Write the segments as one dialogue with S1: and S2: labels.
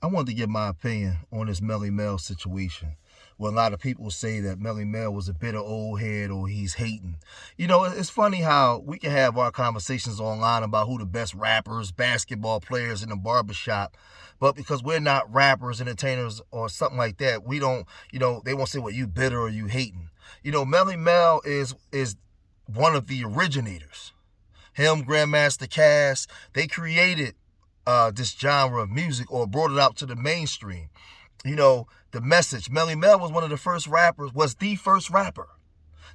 S1: I wanted to give my opinion on this Melle situation. Where a lot of people say that Melle was a bitter old head or he's hating. You know, it's funny how we can have our conversations online about who the best rappers, basketball players in the barbershop, but because we're not rappers, entertainers, or something like that, we don't, they won't say, well, you bitter or you hating. Melle is one of the originators. Him, Grandmaster Cass, they created this genre of music or brought it out to the mainstream. The message. Melle was one of the first rappers, was the first rapper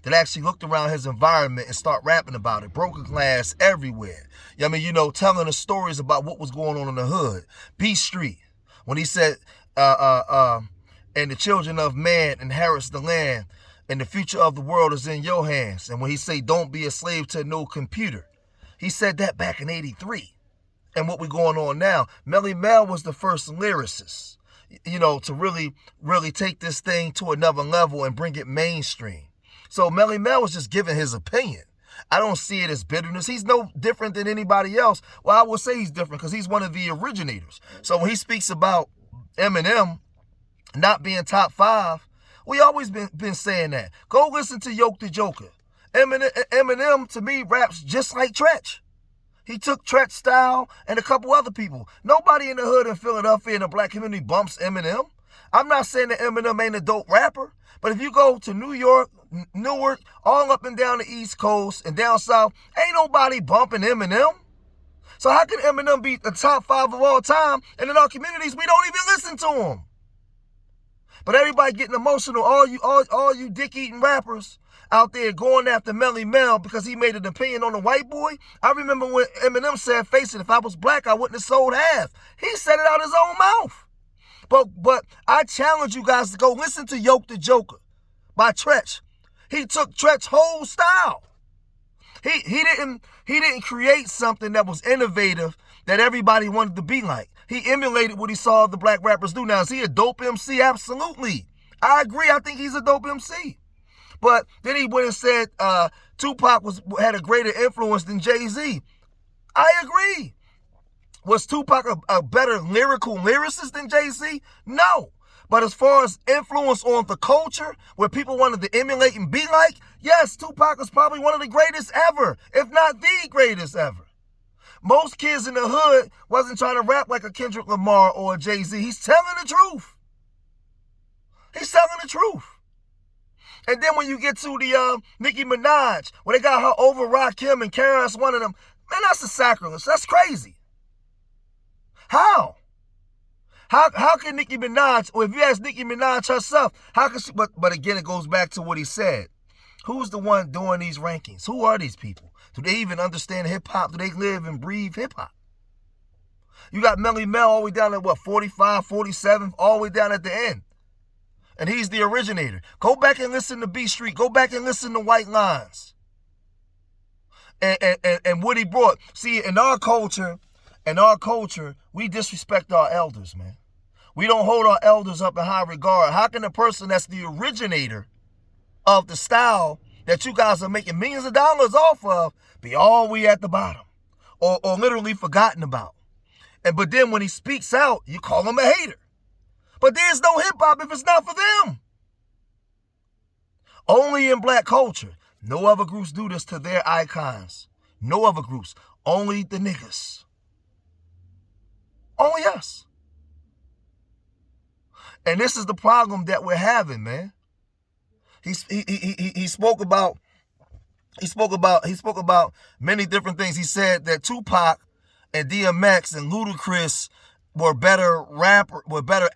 S1: that actually looked around his environment and start rapping about it. Broken glass everywhere. Telling the stories about what was going on in the hood. B Street. When he said, and the children of man inherits the land, and the future of the world is in your hands. And when he say, don't be a slave to no computer. He said that back in 83. And what we're going on now, Melle was the first lyricist, to really take this thing to another level and bring it mainstream. So Melle was just giving his opinion. I don't see it as bitterness. He's no different than anybody else. Well, I will say he's different because he's one of the originators. So when he speaks about Eminem not being top 5, we always been saying that. Go listen to Yoke the Joker. Eminem, to me, raps just like Tretch. He took Tretch style and a couple other people. Nobody in the hood in Philadelphia in the black community bumps Eminem. I'm not saying that Eminem ain't a dope rapper, but if you go to New York, Newark, all up and down the East Coast and down south, ain't nobody bumping Eminem. So how can Eminem be the top 5 of all time, and in our communities we don't even listen to him? But everybody getting emotional, all you dick-eating rappers out there going after Melle because he made an opinion on a white boy. I remember when Eminem said, face it, if I was black, I wouldn't have sold half. He said it out his own mouth. But I challenge you guys to go listen to Yoke the Joker by Tretch. He took Tretch's whole style. He didn't create something that was innovative that everybody wanted to be like. He emulated what he saw the black rappers do. Now, is he a dope MC? Absolutely. I agree. I think he's a dope MC. But then he went and said Tupac had a greater influence than Jay-Z. I agree. Was Tupac a better lyrical lyricist than Jay-Z? No. But as far as influence on the culture, where people wanted to emulate and be like, yes, Tupac was probably one of the greatest ever, if not the greatest ever. Most kids in the hood wasn't trying to rap like a Kendrick Lamar or a Jay-Z. He's telling the truth. He's telling the truth. And then when you get to the Nicki Minaj, where they got her over Rakim and KRS One of them, man, that's a sacrilege. That's crazy. How? How can Nicki Minaj, or if you ask Nicki Minaj herself, how can she, but again, it goes back to what he said. Who's the one doing these rankings? Who are these people? Do they even understand hip-hop? Do they live and breathe hip-hop? You got Melle all the way down at 45, 47, all the way down at the end. And he's the originator. Go back and listen to B Street. Go back and listen to White Lines. And what he brought. See, in our culture, we disrespect our elders, man. We don't hold our elders up in high regard. How can the person that's the originator of the style that you guys are making millions of dollars off of be all the way at the bottom or literally forgotten about? But then when he speaks out, you call him a hater. But there's no hip-hop if it's not for them. Only in black culture. No other groups do this to their icons. No other groups. Only the niggas. Only us. And this is the problem that we're having, man. He spoke about many different things. He said that Tupac and DMX and Ludacris were better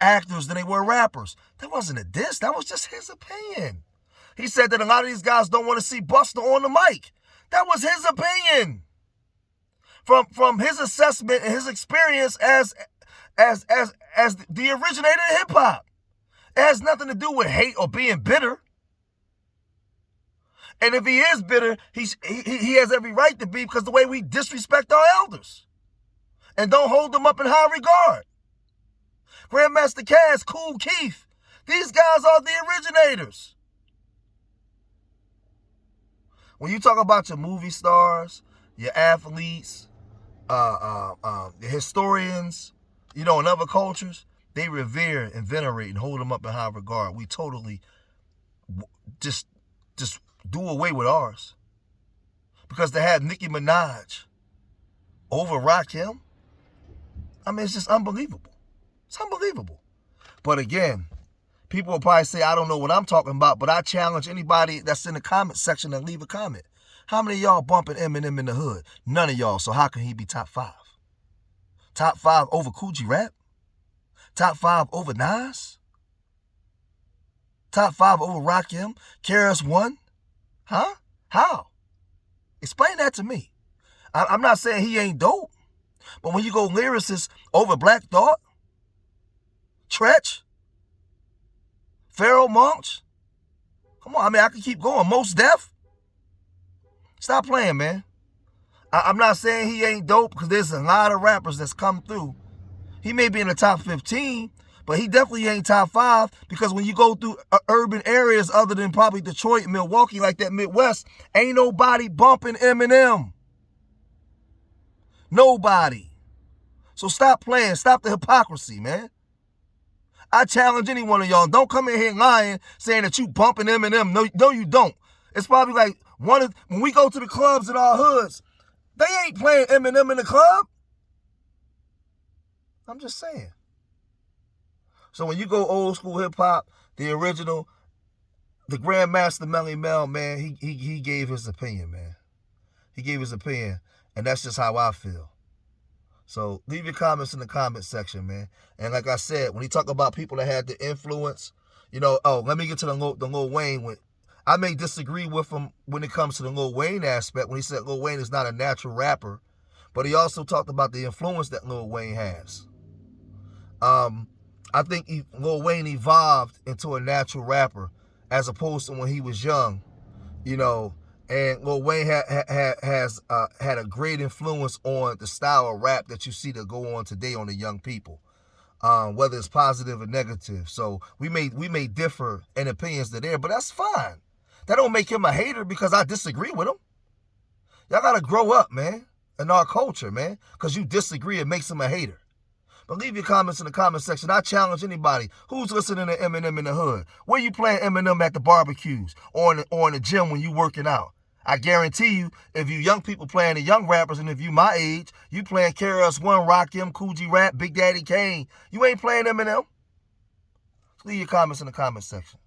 S1: actors than they were rappers. That wasn't a diss. That was just his opinion. He said that a lot of these guys don't want to see Buster on the mic. That was his opinion. From his assessment and his experience as the originator of hip hop. It has nothing to do with hate or being bitter. And if he is bitter, he has every right to be, because the way we disrespect our elders and don't hold them up in high regard. Grandmaster Cass, Kool Keith, these guys are the originators. When you talk about your movie stars, your athletes, the historians, in other cultures, they revere and venerate and hold him up in high regard. We totally just do away with ours. Because to have Nicki Minaj over Rakim, I mean, it's just unbelievable. It's unbelievable. But again, people will probably say, I don't know what I'm talking about, but I challenge anybody that's in the comment section to leave a comment. How many of y'all bumping Eminem in the hood? None of y'all, so how can he be top 5? Top 5 over Coogee Rap? Top 5 over Nas? Top 5 over Rakim? KRS-One? Huh? How? Explain that to me. I'm not saying he ain't dope, but when you go lyricists over Black Thought, Tretch, Pharoah Monch, come on, I mean, I can keep going. Mos Def. Stop playing, man. I'm not saying he ain't dope because there's a lot of rappers that's come through. He may be in the top 15, but he definitely ain't top 5 because when you go through urban areas other than probably Detroit and Milwaukee, like that Midwest, ain't nobody bumping Eminem. Nobody. So stop playing. Stop the hypocrisy, man. I challenge any one of y'all. Don't come in here lying, saying that you bumping Eminem. No, you don't. It's probably like when we go to the clubs in our hoods, they ain't playing Eminem in the club. I'm just saying. So when you go old school hip hop, the original, the Grandmaster Melle, man, he gave his opinion, man. He gave his opinion, and that's just how I feel. So leave your comments in the comment section, man. And like I said, when he talk about people that had the influence, let me get to the Lil Wayne. I may disagree with him when it comes to the Lil Wayne aspect, when he said Lil Wayne is not a natural rapper, but he also talked about the influence that Lil Wayne has. I think Lil Wayne evolved into a natural rapper as opposed to when he was young, and Lil Wayne has had a great influence on the style of rap that you see that go on today on the young people, whether it's positive or negative. So we may differ in opinions there, but that's fine. That don't make him a hater because I disagree with him. Y'all got to grow up, man, in our culture, man, because you disagree, it makes him a hater. But leave your comments in the comment section. I challenge anybody who's listening to Eminem in the hood. Where you playing Eminem at the barbecues or in the gym when you working out? I guarantee you, if you young people playing the young rappers, and if you my age, you playing KRS-One, Rakim, Coogee Rap, Big Daddy Kane, you ain't playing Eminem. Leave your comments in the comment section.